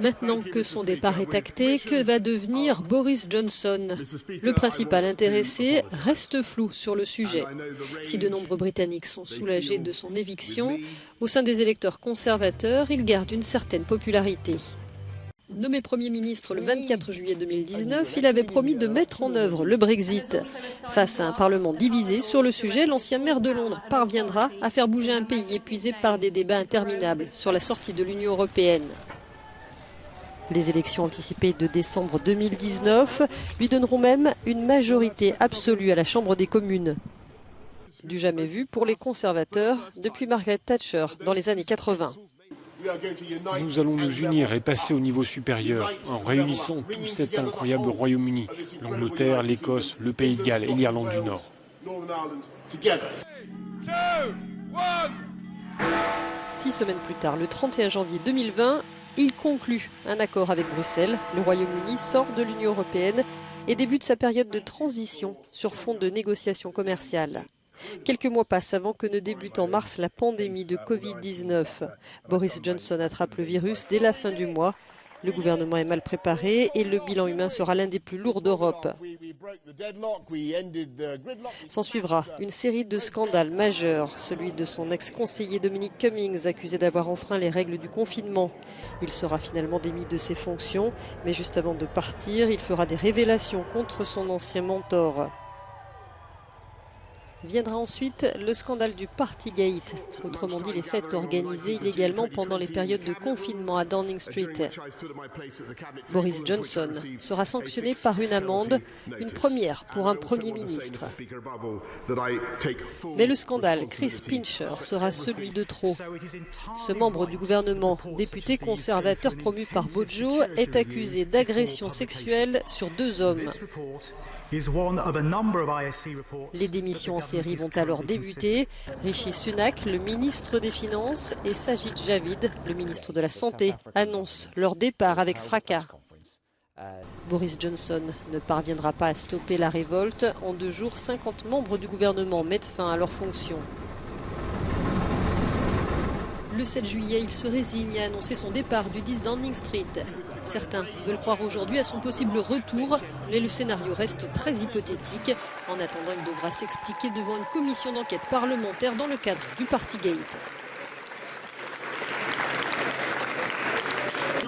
Maintenant que son départ est acté, que va devenir Boris Johnson? Le principal intéressé reste flou sur le sujet. Si de nombreux Britanniques sont soulagés de son éviction, au sein des électeurs conservateurs, il garde une certaine popularité. Nommé Premier ministre le 24 juillet 2019, il avait promis de mettre en œuvre le Brexit. Face à un Parlement divisé sur le sujet, l'ancien maire de Londres parviendra à faire bouger un pays épuisé par des débats interminables sur la sortie de l'Union européenne. Les élections anticipées de décembre 2019 lui donneront même une majorité absolue à la Chambre des communes. Du jamais vu pour les conservateurs depuis Margaret Thatcher dans les années 80. Nous allons nous unir et passer au niveau supérieur en réunissant tout cet incroyable Royaume-Uni, l'Angleterre, l'Écosse, le Pays de Galles et l'Irlande du Nord. 6 semaines plus tard, le 31 janvier 2020, il conclut un accord avec Bruxelles. Le Royaume-Uni sort de l'Union européenne et débute sa période de transition sur fond de négociations commerciales. Quelques mois passent avant que ne débute en mars la pandémie de Covid-19. Boris Johnson attrape le virus dès la fin du mois. Le gouvernement est mal préparé et le bilan humain sera l'un des plus lourds d'Europe. S'en suivra une série de scandales majeurs, celui de son ex-conseiller Dominic Cummings, accusé d'avoir enfreint les règles du confinement. Il sera finalement démis de ses fonctions, mais juste avant de partir, il fera des révélations contre son ancien mentor. Viendra ensuite le scandale du Partygate, autrement dit les fêtes organisées illégalement pendant les périodes de confinement à Downing Street. Boris Johnson sera sanctionné par une amende, une première pour un Premier ministre. Mais le scandale Chris Pincher sera celui de trop. Ce membre du gouvernement, député conservateur promu par Bojo, est accusé d'agression sexuelle sur 2 hommes. Les démissions en série vont alors débuter. Rishi Sunak, le ministre des Finances, et Sajid Javid, le ministre de la Santé, annoncent leur départ avec fracas. Boris Johnson ne parviendra pas à stopper la révolte. En 2 jours, 50 membres du gouvernement mettent fin à leurs fonctions. Le 7 juillet, il se résigne à annoncer son départ du 10 Downing Street. Certains veulent croire aujourd'hui à son possible retour, mais le scénario reste très hypothétique. En attendant, il devra s'expliquer devant une commission d'enquête parlementaire dans le cadre du Partygate.